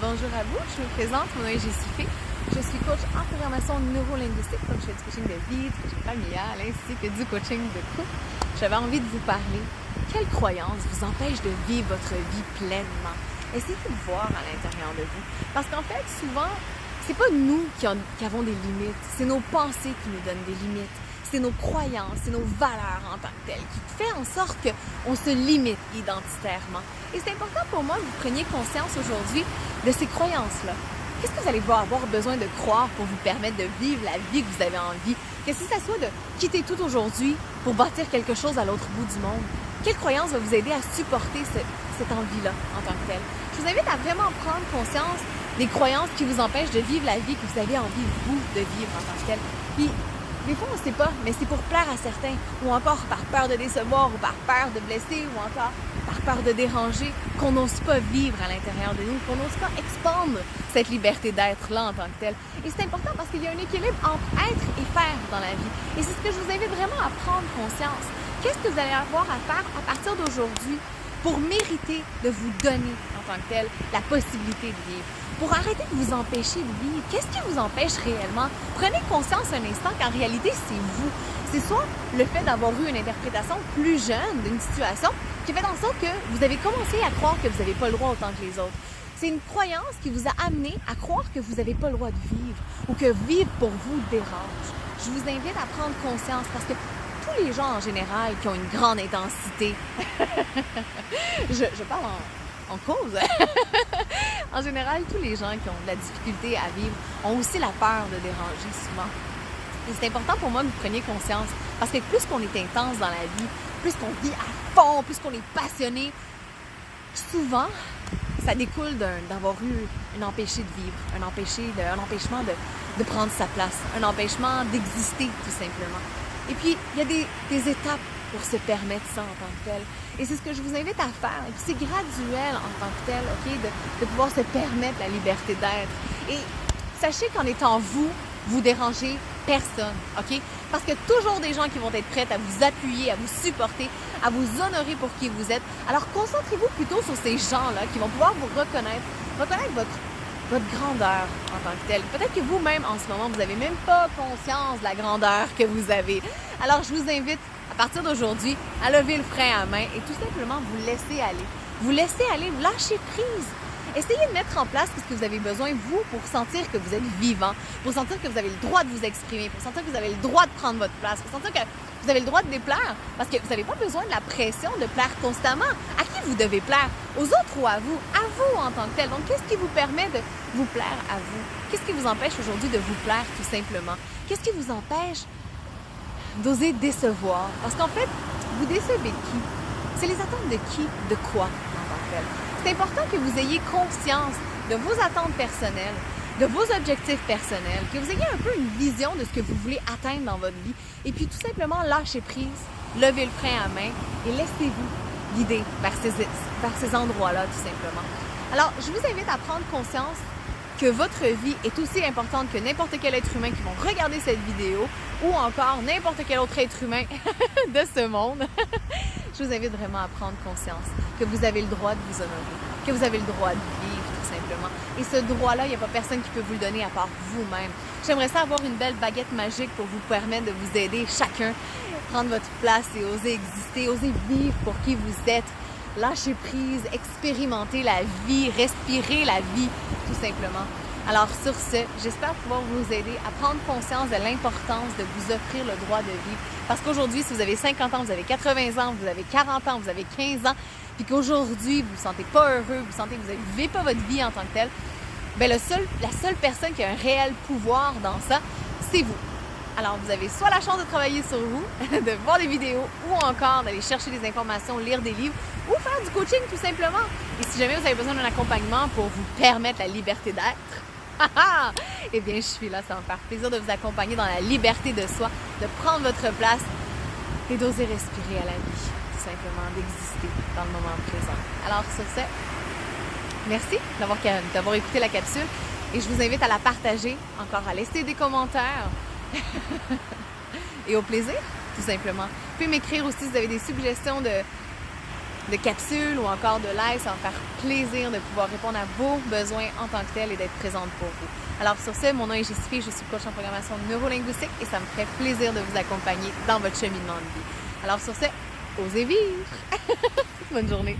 Bonjour à vous, je me présente, mon nom est Jessifée. Je suis coach en programmation neurolinguistique, donc je fais du coaching de vie, du coaching familial, ainsi que du coaching de couple. J'avais envie de vous parler. Quelle croyance vous empêche de vivre votre vie pleinement? Essayez de voir à l'intérieur de vous. Parce qu'en fait, souvent, c'est pas nous qui avons des limites, c'est nos pensées qui nous donnent des limites. C'est nos croyances, c'est nos valeurs en tant que telles qui fait en sorte qu'on se limite identitairement. Et c'est important pour moi que vous preniez conscience aujourd'hui de ces croyances-là. Qu'est-ce que vous allez avoir besoin de croire pour vous permettre de vivre la vie que vous avez envie? Que si ça soit de quitter tout aujourd'hui pour bâtir quelque chose à l'autre bout du monde, quelle croyance va vous aider à supporter cette envie-là en tant que telle? Je vous invite à vraiment prendre conscience des croyances qui vous empêchent de vivre la vie que vous avez envie, vous, de vivre en tant que telle. Puis, des fois, on ne sait pas, mais c'est pour plaire à certains, ou encore par peur de décevoir, ou par peur de blesser, ou encore par peur de déranger, qu'on n'ose pas vivre à l'intérieur de nous, qu'on n'ose pas expandre cette liberté d'être-là en tant que telle. Et c'est important parce qu'il y a un équilibre entre être et faire dans la vie. Et c'est ce que je vous invite vraiment à prendre conscience. Qu'est-ce que vous allez avoir à faire à partir d'aujourd'hui pour mériter de vous donner en tant que tel la possibilité de vivre? Pour arrêter de vous empêcher de vivre, qu'est-ce qui vous empêche réellement? Prenez conscience un instant qu'en réalité, c'est vous. C'est soit le fait d'avoir eu une interprétation plus jeune d'une situation qui fait en sorte que vous avez commencé à croire que vous n'avez pas le droit autant que les autres. C'est une croyance qui vous a amené à croire que vous n'avez pas le droit de vivre ou que vivre pour vous dérange. Je vous invite à prendre conscience parce que tous les gens en général qui ont une grande intensité, je parle en cause. En général, tous les gens qui ont de la difficulté à vivre ont aussi la peur de déranger souvent. Et c'est important pour moi que vous preniez conscience parce que plus qu'on est intense dans la vie, plus qu'on vit à fond, plus qu'on est passionné, souvent, ça découle d'avoir eu un empêché de vivre, un empêchement de prendre sa place, un empêchement d'exister tout simplement. Et puis, il y a des étapes pour se permettre ça en tant que tel. Et c'est ce que je vous invite à faire. Et puis c'est graduel en tant que tel, OK, de pouvoir se permettre la liberté d'être. Et sachez qu'en étant vous, vous dérangez personne, OK? Parce qu'il y a toujours des gens qui vont être prêts à vous appuyer, à vous supporter, à vous honorer pour qui vous êtes. Alors concentrez-vous plutôt sur ces gens-là qui vont pouvoir vous reconnaître votre grandeur en tant que telle. Peut-être que vous-même, en ce moment, vous n'avez même pas conscience de la grandeur que vous avez. Alors, je vous invite, à partir d'aujourd'hui, à lever le frein à main et tout simplement vous laisser aller. Vous laisser aller, vous lâcher prise. Essayez de mettre en place ce que vous avez besoin, vous, pour sentir que vous êtes vivant, pour sentir que vous avez le droit de vous exprimer, pour sentir que vous avez le droit de prendre votre place, pour sentir que vous avez le droit de déplaire, parce que vous n'avez pas besoin de la pression de plaire constamment. À qui vous devez plaire? Aux autres ou à vous? À vous en tant que tel. Donc, qu'est-ce qui vous permet de vous plaire à vous? Qu'est-ce qui vous empêche aujourd'hui de vous plaire, tout simplement? Qu'est-ce qui vous empêche d'oser décevoir? Parce qu'en fait, vous décevez qui? C'est les attentes de qui? De quoi en tant que tel? C'est important que vous ayez conscience de vos attentes personnelles, de vos objectifs personnels, que vous ayez un peu une vision de ce que vous voulez atteindre dans votre vie. Et puis tout simplement, lâchez prise, levez le frein à main et laissez-vous guider vers ces endroits-là, tout simplement. Alors, je vous invite à prendre conscience que votre vie est aussi importante que n'importe quel être humain qui va regarder cette vidéo ou encore n'importe quel autre être humain de ce monde. Je vous invite vraiment à prendre conscience que vous avez le droit de vous honorer, que vous avez le droit de vivre tout simplement. Et ce droit-là, il n'y a pas personne qui peut vous le donner à part vous-même. J'aimerais ça avoir une belle baguette magique pour vous permettre de vous aider chacun, prendre votre place et oser exister, oser vivre pour qui vous êtes. Lâcher prise, expérimenter la vie, respirer la vie, tout simplement. Alors sur ce, j'espère pouvoir vous aider à prendre conscience de l'importance de vous offrir le droit de vivre. Parce qu'aujourd'hui, si vous avez 50 ans, vous avez 80 ans, vous avez 40 ans, vous avez 15 ans, puis qu'aujourd'hui, vous ne vous sentez pas heureux, vous sentez que vous ne vivez pas votre vie en tant que telle, bien la seule personne qui a un réel pouvoir dans ça, c'est vous. Alors, vous avez soit la chance de travailler sur vous, de voir des vidéos, ou encore d'aller chercher des informations, lire des livres, ou faire du coaching tout simplement. Et si jamais vous avez besoin d'un accompagnement pour vous permettre la liberté d'être, eh bien, je suis là, ça va me faire plaisir de vous accompagner dans la liberté de soi, de prendre votre place et d'oser respirer à la vie, tout simplement, d'exister dans le moment présent. Alors, sur ce, merci d'avoir écouté la capsule et je vous invite à la partager, encore à laisser des commentaires. Et au plaisir, tout simplement. Vous pouvez m'écrire aussi si vous avez des suggestions de capsules ou encore de live. Ça va me faire plaisir de pouvoir répondre à vos besoins en tant que tel et d'être présente pour vous. Alors sur ce, mon nom est Jessifie, je suis coach en programmation neurolinguistique et ça me ferait plaisir de vous accompagner dans votre cheminement de vie. Alors sur ce, osez vivre! Bonne journée!